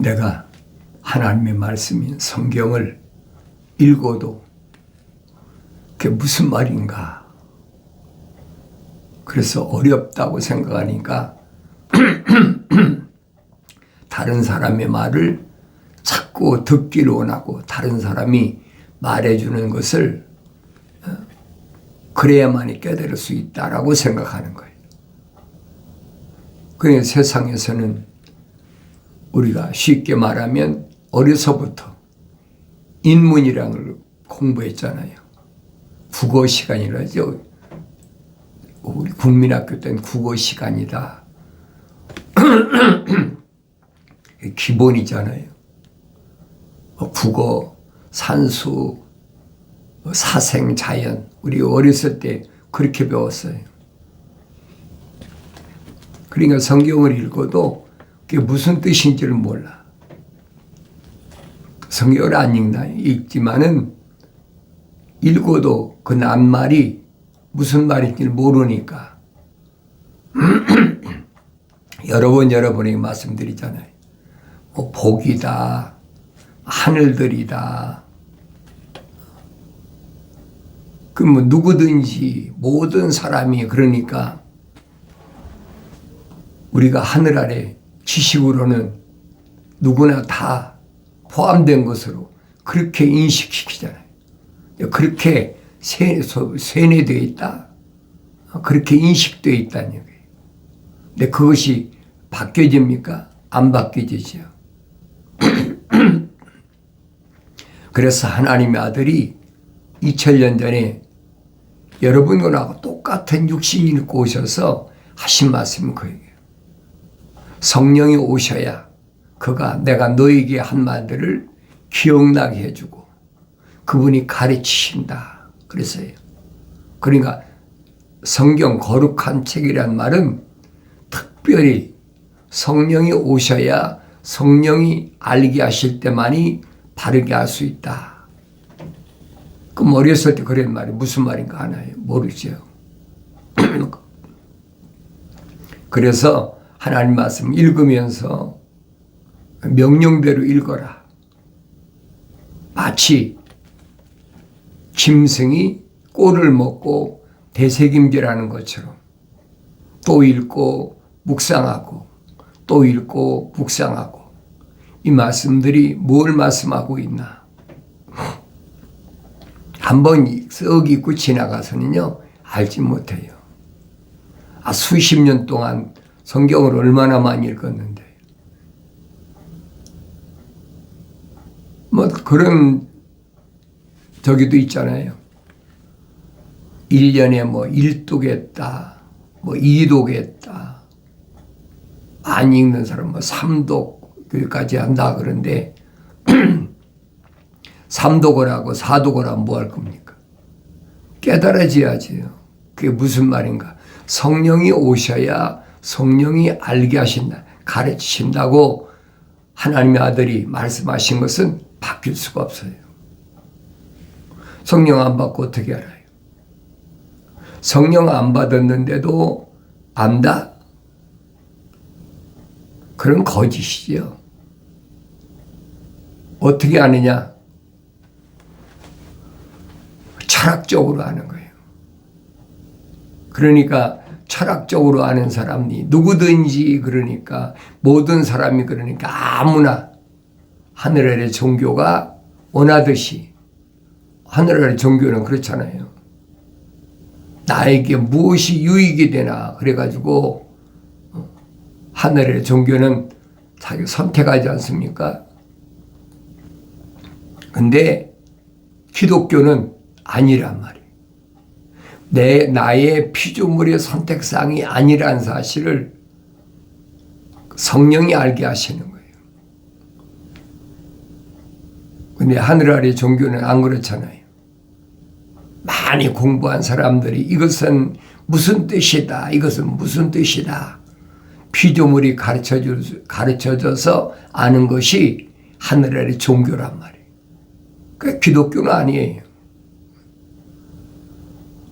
내가 하나님의 말씀인 성경을 읽어도 그게 무슨 말인가? 그래서 어렵다고 생각하니까 다른 사람의 말을 자꾸 듣기를 원하고 다른 사람이 말해주는 것을 그래야만이 깨달을 수 있다라고 생각하는 거예요. 그러니까 세상에서는 우리가 쉽게 말하면 어려서부터 인문이라는 걸 공부했잖아요. 국어 시간이라죠. 우리 국민학교 때는 국어 시간이다. 기본이잖아요. 국어, 산수, 사생, 자연. 우리 어렸을 때 그렇게 배웠어요. 그러니까 성경을 읽어도 그게 무슨 뜻인지를 몰라. 성경을 안 읽지만은 읽어도 그 낱말이 무슨 말인지 모르니까 여러 번에게 말씀드리잖아요. 뭐 복이다, 하늘들이다. 그 뭐 누구든지 모든 사람이 그러니까 우리가 하늘 아래 지식으로는 누구나 다 포함된 것으로 그렇게 인식시키잖아요. 그렇게 세뇌되어 있다. 그렇게 인식되어 있다는 얘기예요. 근데 그것이 바뀌어집니까? 안 바뀌어지죠. 그래서 하나님의 아들이 2000년 전에 여러분하고 똑같은 육신을 입고 오셔서 하신 말씀은 그 얘기예요. 성령이 오셔야 그가 내가 너에게 한 말들을 기억나게 해주고 그분이 가르치신다. 그래서요. 그러니까 성경 거룩한 책이란 말은 특별히 성령이 오셔야 성령이 알게 하실 때만이 바르게 할 수 있다. 그럼 어렸을 때 그런 말이 무슨 말인가 하나요? 모르죠. 그래서 하나님 말씀 읽으면서 명령대로 읽어라. 마치 짐승이 꼴을 먹고 되새김질하는 것처럼 또 읽고 묵상하고 또 읽고 묵상하고 이 말씀들이 뭘 말씀하고 있나? 한번 썩 읽고 지나가서는요 알지 못해요. 수십 년 동안 성경을 얼마나 많이 읽었는데 뭐 그런 저기도 있잖아요. 1년에 뭐 1독했다, 뭐 2독했다. 안 읽는 사람 뭐 3독까지 한다 그런데 3독을 하고 4독을 하면 뭐 할 겁니까? 깨달아져야지요. 그게 무슨 말인가? 성령이 오셔야 성령이 알게 하신다. 가르치신다고 하나님의 아들이 말씀하신 것은 바뀔 수가 없어요. 성령 안 받고 어떻게 알아요? 성령 안 받았는데도 안다? 그런 거짓이죠. 어떻게 아느냐? 철학적으로 아는 거예요. 그러니까 철학적으로 아는 사람이 누구든지 그러니까 모든 사람이 그러니까 아무나 하늘 아래 종교가 원하듯이 하늘 아래 종교는 그렇잖아요. 나에게 무엇이 유익이 되나 그래가지고 하늘 아래 종교는 자기 선택하지 않습니까? 근데 기독교는 아니란 말이에요. 나의 피조물의 선택사항이 아니란 사실을 성령이 알게 하시는 거예요. 근데 하늘 아래 종교는 안 그렇잖아요. 많이 공부한 사람들이 이것은 무슨 뜻이다. 이것은 무슨 뜻이다. 피조물이 가르쳐줘서 아는 것이 하늘 아래 종교란 말이에요. 그러니까 기독교는 아니에요.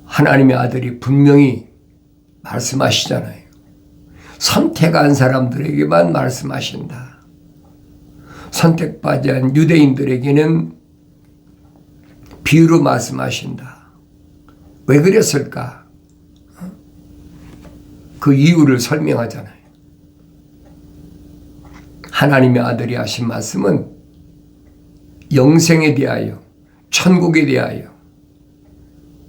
하나님의 아들이 분명히 말씀하시잖아요. 선택한 사람들에게만 말씀하신다. 선택받은 유대인들에게는 비유로 말씀하신다. 왜 그랬을까? 그 이유를 설명하잖아요. 하나님의 아들이 하신 말씀은 영생에 대하여, 천국에 대하여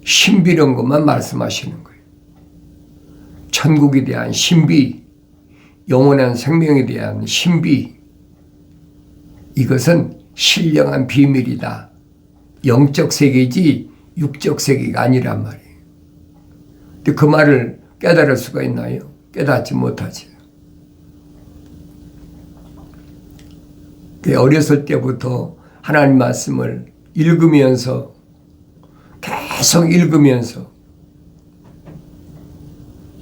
신비로운 것만 말씀하시는 거예요. 천국에 대한 신비, 영원한 생명에 대한 신비, 이것은 신령한 비밀이다. 영적 세계이지 육적 세계가 아니란 말이에요. 근데 그 말을 깨달을 수가 있나요? 깨닫지 못하지. 어렸을 때부터 하나님 말씀을 읽으면서, 계속 읽으면서,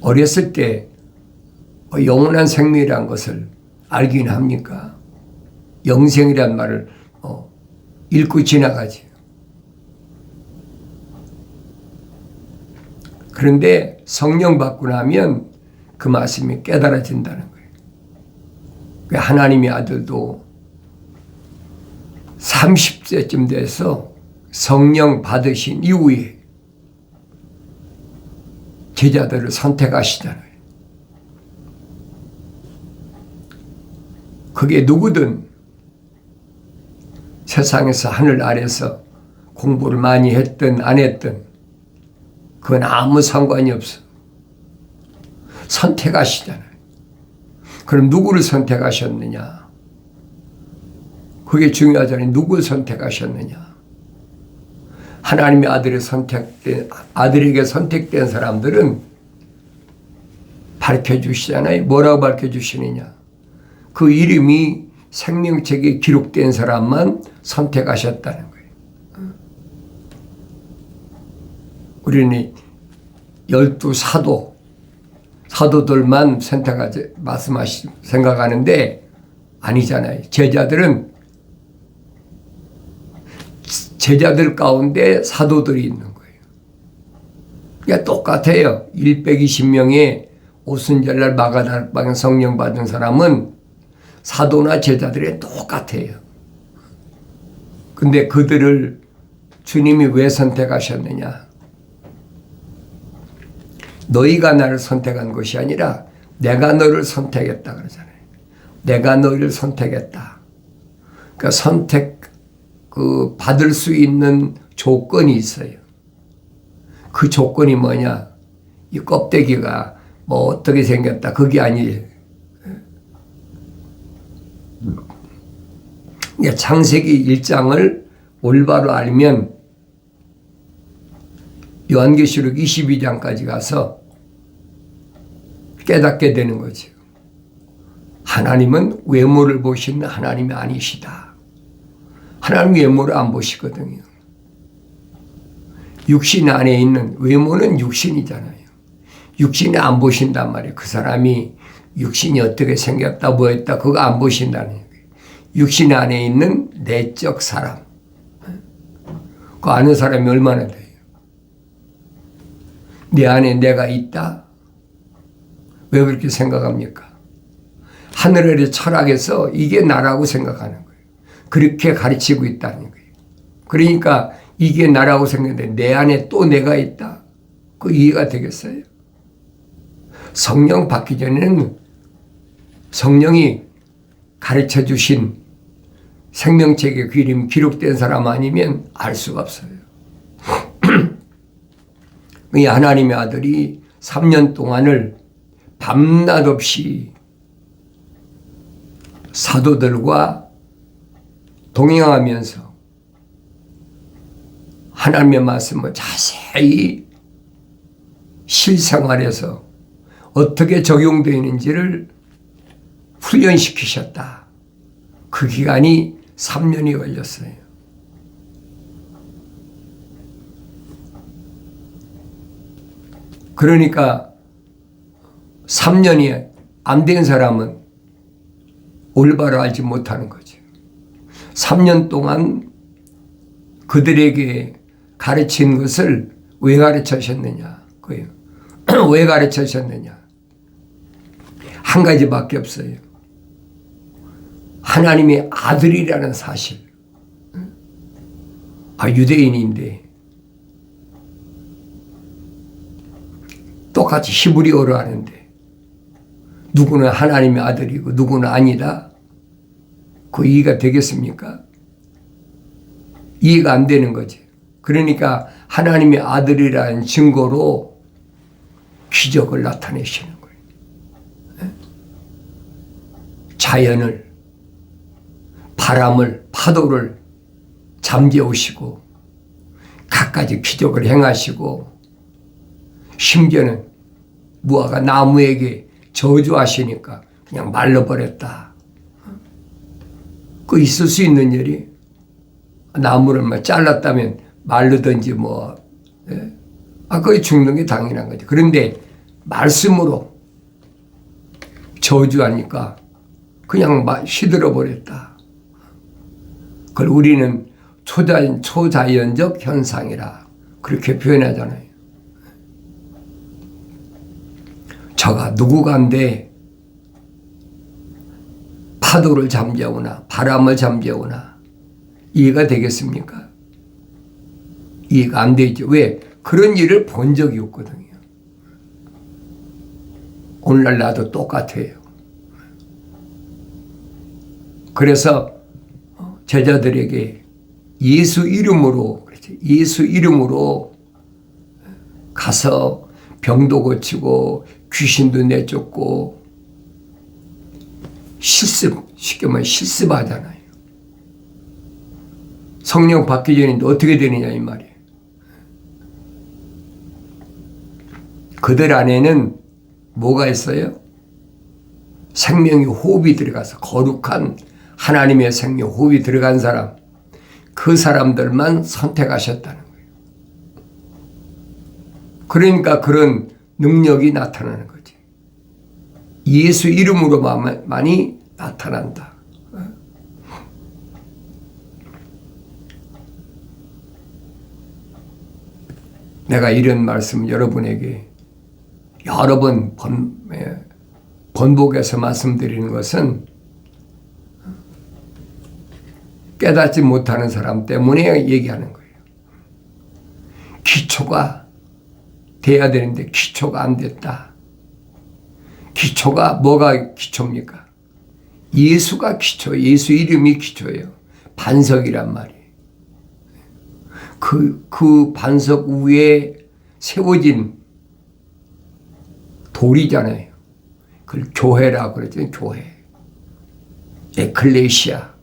어렸을 때 영원한 생명이라는 것을 알긴 합니까? 영생이란 말을 읽고 지나가지. 그런데 성령 받고 나면 그 말씀이 깨달아진다는 거예요. 하나님의 아들도 30세쯤 돼서 성령 받으신 이후에 제자들을 선택하시잖아요. 그게 누구든 세상에서 하늘 아래서 공부를 많이 했든 안 했든 그건 아무 상관이 없어. 선택하시잖아요. 그럼 누구를 선택하셨느냐? 그게 중요하잖아요. 누구를 선택하셨느냐? 하나님의 아들에게 선택된 사람들은 밝혀주시잖아요. 뭐라고 밝혀주시느냐? 그 이름이 생명책에 기록된 사람만 선택하셨다는 거예요. 우리는 12 사도들만 생각하는데 아니잖아요. 제자들 가운데 사도들이 있는 거예요. 그러니까 똑같아요. 120명의 오순절날 마가다락방에 성령 받은 사람은 사도나 제자들이 똑같아요. 근데 그들을 주님이 왜 선택하셨느냐? 너희가 나를 선택한 것이 아니라 내가 너를 선택했다 그러잖아요. 내가 너희를 선택했다. 그러니까 받을 수 있는 조건이 있어요. 그 조건이 뭐냐? 이 껍데기가 뭐 어떻게 생겼다. 그게 아니에요. 그러니까 창세기 1장을 올바로 알면 요한계시록 22장까지 가서 깨닫게 되는 거죠. 하나님은 외모를 보시는 하나님이 아니시다. 하나님 외모를 안 보시거든요. 육신 안에 있는 외모는 육신이잖아요. 육신이 안 보신단 말이에요. 그 사람이 육신이 어떻게 생겼다 뭐 했다 그거 안 보신다는 거예요. 육신 안에 있는 내적 사람. 그 아는 사람이 얼마나 돼요? 내 안에 내가 있다? 왜 그렇게 생각합니까? 하늘의 철학에서 이게 나라고 생각하는 거예요. 그렇게 가르치고 있다는 거예요. 그러니까 이게 나라고 생각하는데 내 안에 또 내가 있다? 그 이해가 되겠어요? 성령 받기 전에는 성령이 가르쳐 주신 생명책에 그 이름이 기록된 사람 아니면 알 수가 없어요. 이 하나님의 아들이 3년 동안을 밤낮 없이 사도들과 동행하면서 하나님의 말씀을 자세히 실생활에서 어떻게 적용되는지를 훈련시키셨다. 그 기간이 3년이 걸렸어요. 그러니까 3년이 안 된 사람은 올바로 알지 못하는 거죠. 3년 동안 그들에게 가르친 것을 왜 가르치셨느냐? 왜 가르치셨느냐? 한 가지밖에 없어요. 하나님의 아들이라는 사실. 유대인인데 똑같이 히브리어로 하는데 누구는 하나님의 아들이고 누구는 아니다. 그 이해가 되겠습니까? 이해가 안 되는 거지. 그러니까 하나님의 아들이라는 증거로 기적을 나타내시는 거예요. 자연을, 바람을, 파도를 잠재우시고 갖가지 기적을 행하시고 심지어는 무화과 나무에게 저주하시니까 그냥 말라버렸다. 그 있을 수 있는 일이 나무를 잘랐다면 마르든지 거의 죽는 게 당연한 거죠. 그런데 말씀으로 저주하니까 그냥 시들어 버렸다. 그걸 우리는 초자연적 현상이라 그렇게 표현하잖아요. 저가 누구간데 파도를 잠재우나 바람을 잠재우나 이해가 되겠습니까? 이해가 안 되죠. 왜? 그런 일을 본 적이 없거든요. 오늘날 나도 똑같아요. 그래서 제자들에게 예수 이름으로 가서 병도 고치고 귀신도 내쫓고 쉽게 말하면 실습하잖아요. 성령 받기 전에 어떻게 되느냐 이 말이에요. 그들 안에는 뭐가 있어요? 생명의 호흡이 들어가서 거룩한 하나님의 생명 호흡이 들어간 사람, 그 사람들만 선택하셨다는 거예요. 그러니까 그런 능력이 나타나는 거지. 예수 이름으로만이 나타난다. 내가 이런 말씀 여러분에게 여러 번 번복해서 말씀드리는 것은 깨닫지 못하는 사람 때문에 얘기하는 거예요. 기초가 돼야 되는데 기초가 안 됐다. 기초가 뭐가 기초입니까? 예수가 기초, 예수 이름이 기초예요. 반석이란 말이에요. 그 반석 위에 세워진 돌이잖아요. 그걸 교회라고 그랬죠. 교회. 에클레시아.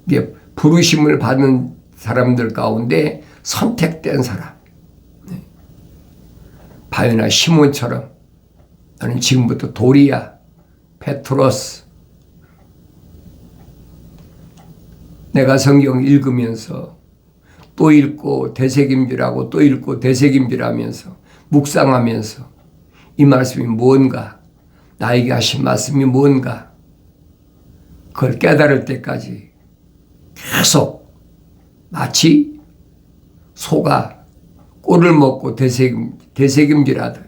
이게 부르심을 받은 사람들 가운데 선택된 사람. 바요나 시몬처럼 나는 지금부터 돌이야. 페트로스. 내가 성경 읽으면서 또 읽고 되새김질하고 또 읽고 되새김질하면서 묵상하면서 이 말씀이 뭔가, 나에게 하신 말씀이 뭔가, 그걸 깨달을 때까지 계속 마치 소가 꼴을 먹고 되새김질하듯,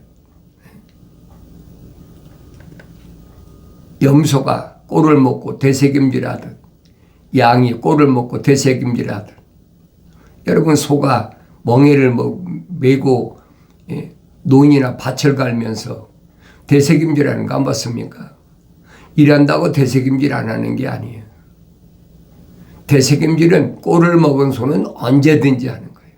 염소가 꼴을 먹고 되새김질하듯, 양이 꼴을 먹고 되새김질하듯, 여러분 소가 멍에를 메고 논이나 밭을 갈면서 되새김질하는 거 안 봤습니까? 일한다고 되새김질 안 하는 게 아니에요. 되새김질은 꼴을 먹은 소는 언제든지 하는 거예요.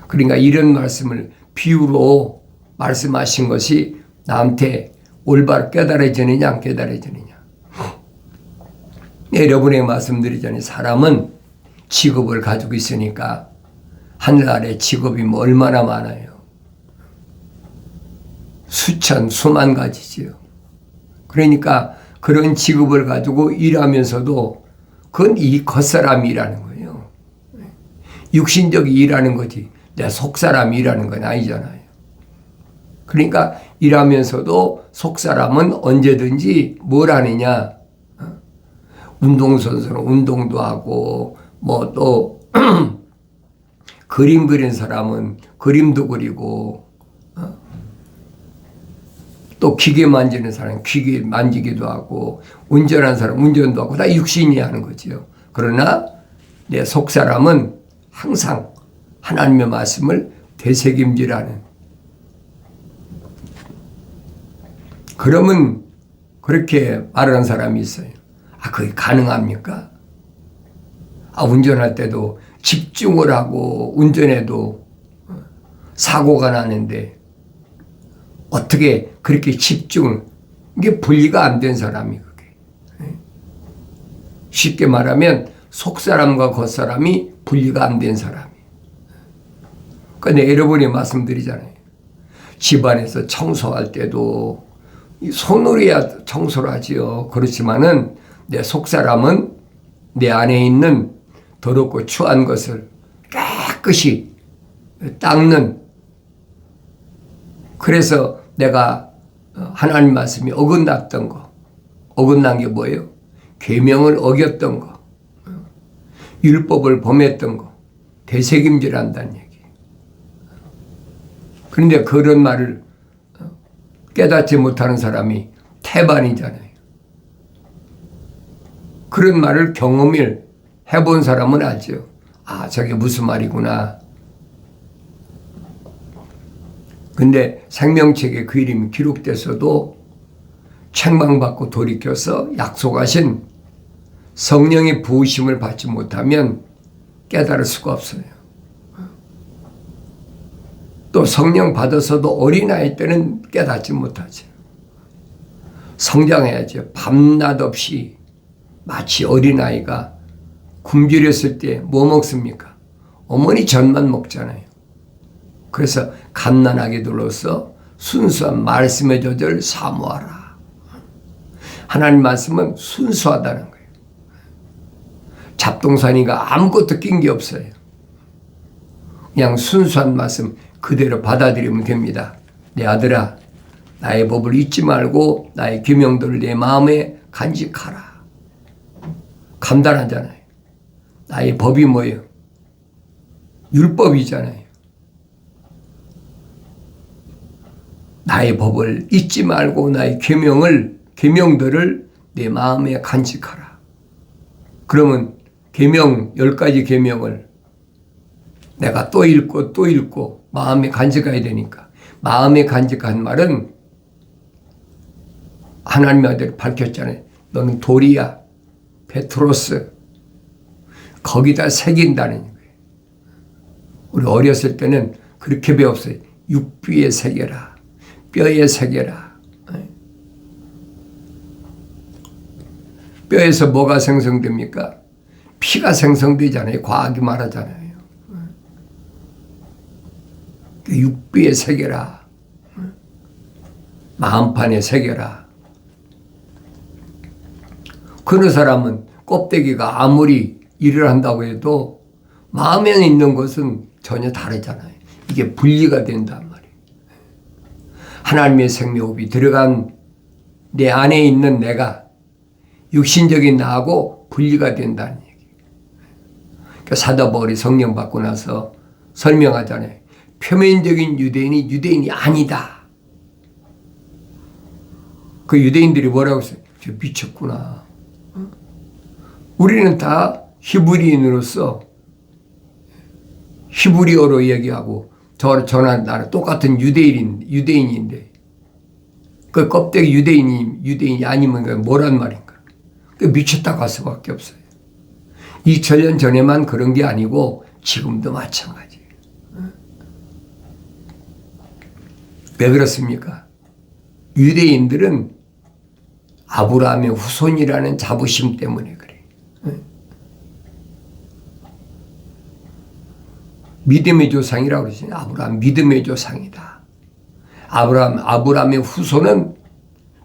그러니까 이런 말씀을 비유로 말씀하신 것이 나한테 올바로 깨달아지느냐 안 깨달아지느냐. 여러분에게 말씀드리자니 사람은 직업을 가지고 있으니까 하늘 아래 직업이 얼마나 많아요. 수천, 수만 가지지요. 그러니까 그런 직업을 가지고 일하면서도 그건 이 겉사람이 일하는 거예요. 육신적이 일하는 거지 내 속사람이 일하는 건 아니잖아요. 그러니까 일하면서도 속사람은 언제든지 뭘 하느냐. 운동선수는 운동도 하고 또 그림 그린 사람은 그림도 그리고 또 기계 만지는 사람 기계 만지기도 하고 운전하는 사람 운전도 하고 다 육신이 하는 거지요. 그러나 내 속사람은 항상 하나님의 말씀을 되새김질하는. 그러면 그렇게 말하는 사람이 있어요. 그게 가능합니까? 운전할 때도 집중을 하고 운전해도 사고가 나는데 어떻게 그렇게 집중을, 이게 분리가 안 된 사람이 그게. 쉽게 말하면 속사람과 겉사람이 분리가 안 된 사람이. 그런데 여러분이 말씀드리잖아요. 집안에서 청소할 때도 손으로 해야 청소를 하지요. 그렇지만은 내 속사람은 내 안에 있는 더럽고 추한 것을 깨끗이 닦는. 그래서 내가 하나님 말씀이 어긋났던 거, 어긋난 게 뭐예요? 계명을 어겼던 거, 율법을 범했던 거, 되새김질한다는 얘기. 그런데 그런 말을 깨닫지 못하는 사람이 태반이잖아요. 그런 말을 경험을 해본 사람은 알죠. 저게 무슨 말이구나. 근데 생명책에 그 이름이 기록돼서도 책망받고 돌이켜서 약속하신 성령의 부으심을 받지 못하면 깨달을 수가 없어요. 또 성령 받아서도 어린아이 때는 깨닫지 못하죠. 성장해야죠. 밤낮 없이 마치 어린아이가 굶주렸을 때 뭐 먹습니까? 어머니 젖만 먹잖아요. 그래서 갓난아기들로서 순수한 말씀의 젖을 사모하라. 하나님 말씀은 순수하다는 거예요. 잡동사니가 아무것도 낀 게 없어요. 그냥 순수한 말씀 그대로 받아들이면 됩니다. 내 아들아, 나의 법을 잊지 말고 나의 계명들을 내 마음에 간직하라. 간단하잖아요. 나의 법이 뭐예요? 율법이잖아요. 나의 법을 잊지 말고 나의 계명들을 내 마음에 간직하라. 그러면 계명 10가지 계명을 내가 또 읽고 마음에 간직해야 되니까. 마음에 간직한 말은 하나님의 아들 밝혔잖아요. 너는 돌이야, 베트로스. 거기다 새긴다는 거예요. 우리 어렸을 때는 그렇게 배웠어요. 육비에 새겨라, 뼈에 새겨라. 뼈에서 뭐가 생성됩니까? 피가 생성되잖아요. 과학이 말하잖아요. 육비에 새겨라, 마음판에 새겨라. 그런 사람은 껍데기가 아무리 일을 한다고 해도 마음에 있는 것은 전혀 다르잖아요. 이게 분리가 된단 말이에요. 하나님의 생명호흡이 들어간 내 안에 있는 내가 육신적인 나하고 분리가 된다는 얘기예요. 그러니까 사도 바울이 성령 받고 나서 설명하잖아요. 표면적인 유대인이 유대인이 아니다. 그 유대인들이 뭐라고 했어요? 저 미쳤구나. 우리는 다 히브리인으로서 히브리어로 얘기하고 저나 나는 똑같은 유대인인데 그 껍데기 유대인이 아니면 뭐란 말인가? 그 미쳤다고 할 수밖에 없어요. 2000년 전에만 그런 게 아니고 지금도 마찬가지예요. 왜 그렇습니까? 유대인들은 아브라함의 후손이라는 자부심 때문에 그래요. 믿음의 조상이라고 그러죠. 아브라함 믿음의 조상이다. 아브라함의 후손은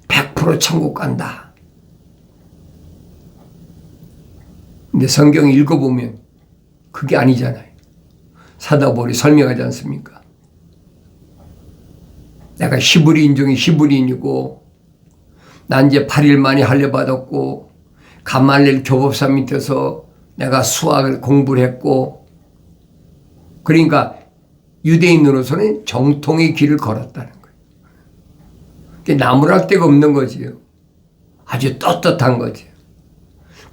100% 천국 간다. 근데 성경 읽어보면 그게 아니잖아요. 사도 바울이 설명하지 않습니까? 내가 히브리인 중에 히브리인이고 난 이제 8일 만에 할례받았고 가말리엘 교법사 밑에서 내가 수학을 공부를 했고 그러니까 유대인으로서는 정통의 길을 걸었다는 거예요. 나무랄 데가 없는 거지요. 아주 떳떳한 거지.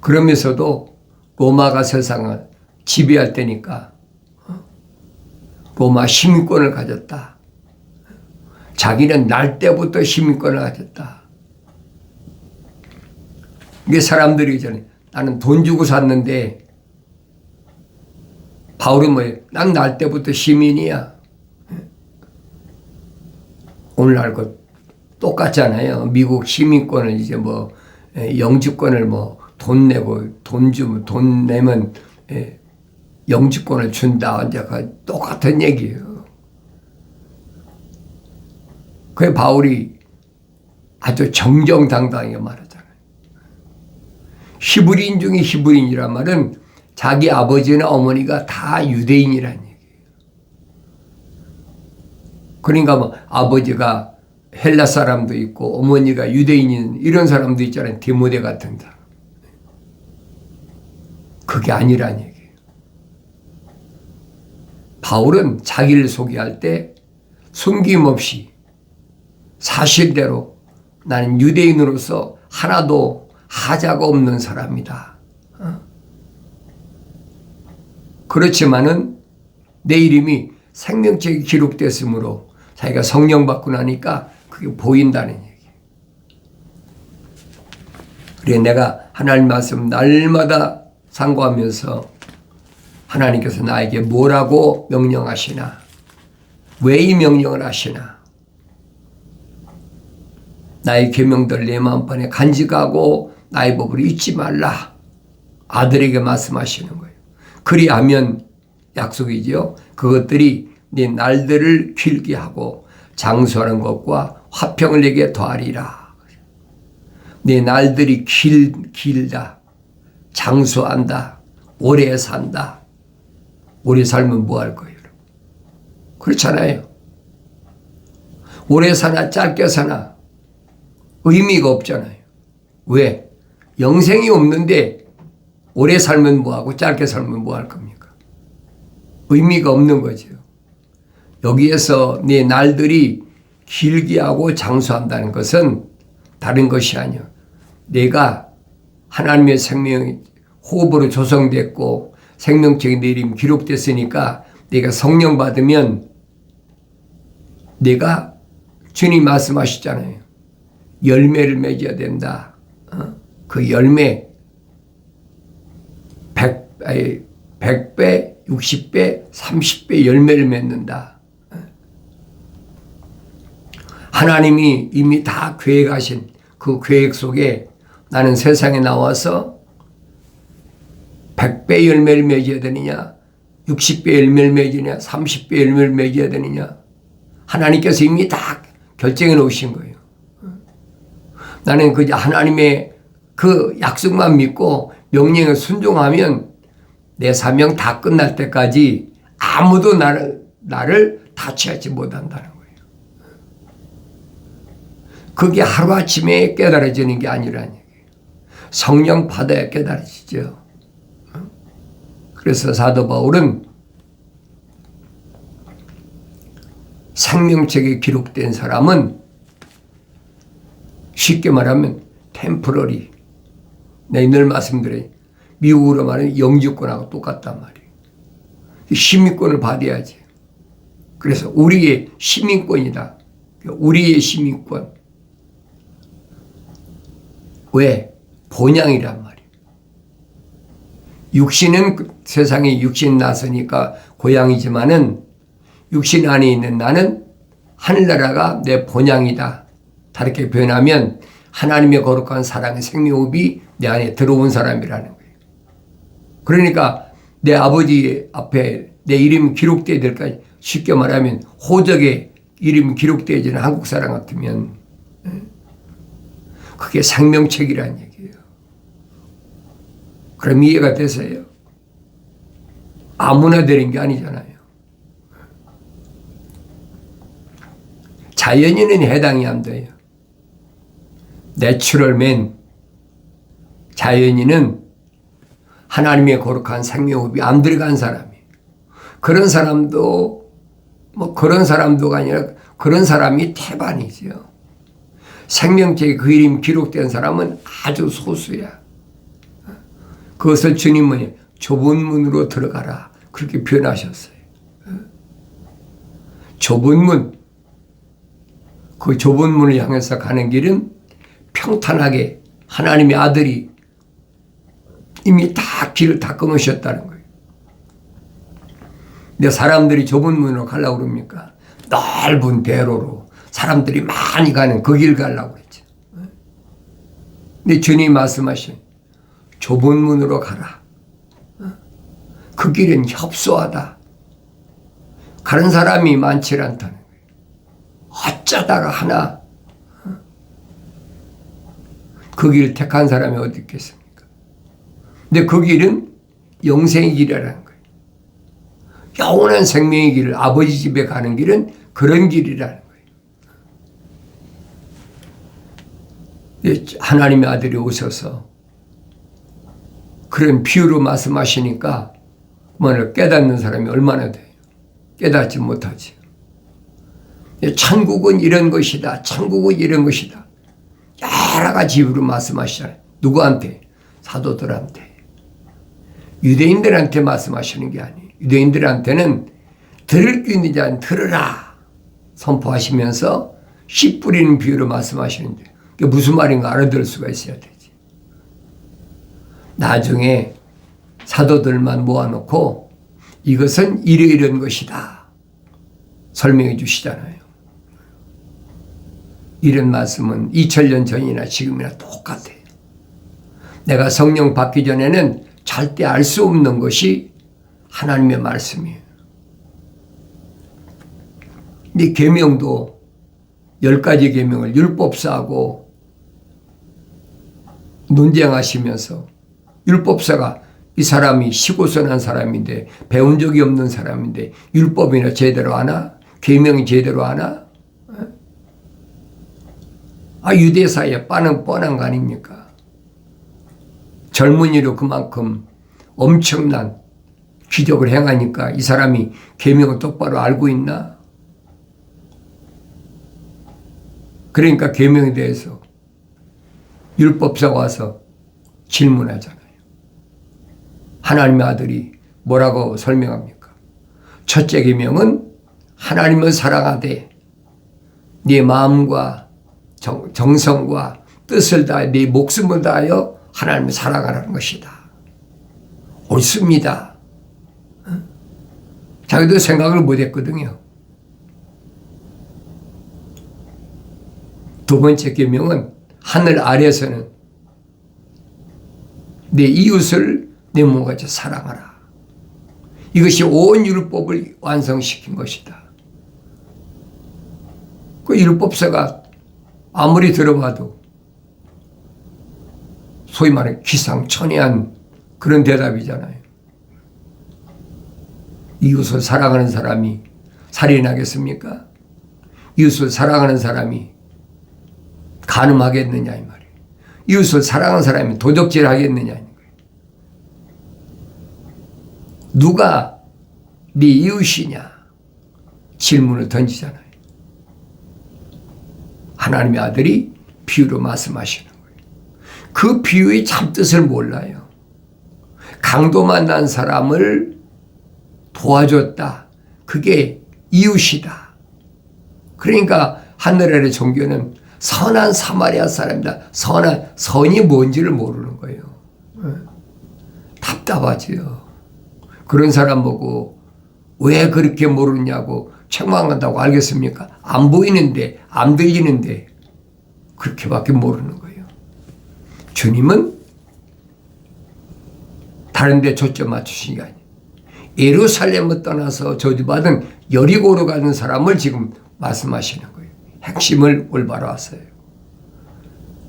그러면서도 로마가 세상을 지배할 때니까 로마 시민권을 가졌다. 자기는 날 때부터 시민권을 가졌다. 이게 사람들이 전에 나는 돈 주고 샀는데 바울은 뭐예요? 난 날 때부터 시민이야. 오늘날 그 똑같잖아요. 미국 시민권을 이제 뭐 영주권을 뭐 돈 내고 돈 내면 영주권을 준다. 이제 똑같은 얘기예요. 그게 바울이 아주 정정당당하게 말하잖아요. 히브리인 중에 히브리인이란 말은 자기 아버지나 어머니가 다 유대인이라는 얘기예요. 그러니까 뭐 아버지가 헬라 사람도 있고 어머니가 유대인인 이런 사람도 있잖아요. 디모데 같은 사람. 그게 아니란 얘기예요. 바울은 자기를 소개할 때 숨김없이 사실대로 나는 유대인으로서 하나도 하자가 없는 사람이다. 그렇지만은 내 이름이 생명책에 기록됐으므로 자기가 성령 받고 나니까 그게 보인다는 얘기예요. 그래 내가 하나님 말씀 날마다 상고하면서 하나님께서 나에게 뭐라고 명령하시나, 왜 이 명령을 하시나, 나의 계명들 내 마음판에 간직하고 나의 법을 잊지 말라. 아들에게 말씀하시는 거예요. 그리하면 약속이지요. 그것들이 네 날들을 길게 하고 장수하는 것과 화평을 내게 더하리라. 네 날들이 길다. 장수한다. 오래 산다. 오래 살면 뭐 할 거예요? 그렇잖아요. 오래 사나 짧게 사나 의미가 없잖아요. 왜? 영생이 없는데 오래 살면 뭐하고 짧게 살면 뭐 할 겁니까? 의미가 없는 거죠. 여기에서 네 날들이 길게 하고 장수한다는 것은 다른 것이 아니야. 내가 하나님의 생명이 호흡으로 조성됐고 생명책에 내 이름이 기록됐으니까 내가 성령 받으면 내가 주님 말씀하시잖아요. 열매를 맺어야 된다. 그 열매 100배, 60배, 30배 열매를 맺는다. 하나님이 이미 다 계획하신 그 계획 속에 나는 세상에 나와서 100배 열매를 맺어야 되느냐, 60배 열매를 맺으냐, 30배 열매를 맺어야 되느냐. 하나님께서 이미 다 결정해 놓으신 거예요. 나는 그 하나님의 그 약속만 믿고 명령에 순종하면 내 사명 다 끝날 때까지 아무도 나를 다치하지 못한다는 거예요. 그게 하루아침에 깨달아지는 게 아니라는 얘기예요. 성령 받아야 깨달아지죠. 그래서 사도 바울은 생명책에 기록된 사람은 쉽게 말하면 템포러리, 내가 늘 말씀드려요. 미국으로 말하면 영주권하고 똑같단 말이에요. 시민권을 받아야지. 그래서 우리의 시민권이다. 우리의 시민권. 왜? 본향이란 말이에요. 육신은 세상에 육신 났으니까 고향이지만은 육신 안에 있는 나는 하늘나라가 내 본향이다. 다르게 표현하면 하나님의 거룩한 사랑의 생명호흡이 내 안에 들어온 사람이라는 거예요. 그러니까 내 아버지 앞에 내 이름이 기록되어야 될까? 쉽게 말하면 호적에 이름이 기록되어지는 한국 사람 같으면 그게 생명책이라는 얘기예요. 그럼 이해가 되세요? 아무나 되는 게 아니잖아요. 자연인은 해당이 안 돼요. 내추럴맨, 자연인은 하나님의 거룩한 생명호흡이 안 들어간 사람이에요. 그런 사람도 뭐 그런 사람도가 아니라 그런 사람이 태반이죠. 생명책에 그 이름이 기록된 사람은 아주 소수야. 그것을 주님은 좁은 문으로 들어가라 그렇게 표현하셨어요. 좁은 문, 그 좁은 문을 향해서 가는 길은 평탄하게 하나님의 아들이 이미 다 길을 다 끊으셨다는 거예요. 근데 사람들이 좁은 문으로 가려고 그럽니까? 넓은 대로로 사람들이 많이 가는 그 길 가려고 그랬죠. 근데 주님이 말씀하신 좁은 문으로 가라. 그 길은 협소하다. 가는 사람이 많지 않다는 거예요. 어쩌다가 하나 그 길을 택한 사람이 어디 있겠습니까? 근데 그 길은 영생의 길이라는 거예요. 영원한 생명의 길, 아버지 집에 가는 길은 그런 길이라는 거예요. 하나님의 아들이 오셔서 그런 비유로 말씀하시니까 뭐를 깨닫는 사람이 얼마나 돼요? 깨닫지 못하지. 천국은 이런 것이다. 천국은 이런 것이다. 여러 가지 이유로 말씀하시잖아요. 누구한테? 사도들한테. 유대인들한테 말씀하시는 게 아니에요. 유대인들한테는 들을 수 있는 자는 들으라 선포하시면서 씨 뿌리는 비유로 말씀하시는데 그게 무슨 말인가 알아들을 수가 있어야 되지. 나중에 사도들만 모아놓고 이것은 이러이러한 것이다 설명해 주시잖아요. 이런 말씀은 2000년 전이나 지금이나 똑같아요. 내가 성령 받기 전에는 절대 알 수 없는 것이 하나님의 말씀이에요. 이 계명도 10가지 계명을 율법사하고 논쟁하시면서 율법사가 이 사람이 시고서 난 사람인데 배운 적이 없는 사람인데 율법이나 제대로 아나? 계명이 제대로 아나? 유대사에 뻔한 거 아닙니까? 젊은이로 그만큼 엄청난 기적을 행하니까 이 사람이 계명을 똑바로 알고 있나? 그러니까 계명에 대해서 율법사가 와서 질문하잖아요. 하나님의 아들이 뭐라고 설명합니까? 첫째 계명은 하나님을 사랑하되 네 마음과 정성과 뜻을 다해 네 목숨을 다하여 하나님을 사랑하라는 것이다. 옳습니다. 자기도 생각을 못했거든요. 두 번째 계명은 하늘 아래에서는 내 이웃을 내 몸같이 사랑하라. 이것이 온 율법을 완성시킨 것이다. 그 율법서가 아무리 들어봐도 소위 말해 기상천외한 그런 대답이잖아요. 이웃을 사랑하는 사람이 살인하겠습니까? 이웃을 사랑하는 사람이 간음하겠느냐 이 말이에요. 이웃을 사랑하는 사람이 도적질 하겠느냐 이 거예요. 누가 네 이웃이냐 질문을 던지잖아요. 하나님의 아들이 비유로 말씀하시는 거예요. 그 비유의 참뜻을 몰라요. 강도 만난 사람을 도와줬다. 그게 이웃이다. 그러니까 하늘 아래 종교는 선한 사마리아 사람이다. 선이 뭔지를 모르는 거예요. 답답하지요. 그런 사람 보고 왜 그렇게 모르냐고 책망한다고 알겠습니까? 안 보이는데 안 들리는데 그렇게밖에 모르는 거예요. 주님은 다른 데 초점 맞추신 게 아니에요. 예루살렘을 떠나서 저주받은 여리고로 가는 사람을 지금 말씀하시는 거예요. 핵심을 올바로 하세요.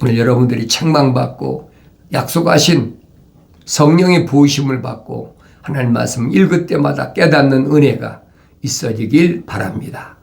오늘 여러분들이 책망받고 약속하신 성령의 부으심을 받고 하나님 말씀 읽을 때마다 깨닫는 은혜가 있어지길 바랍니다.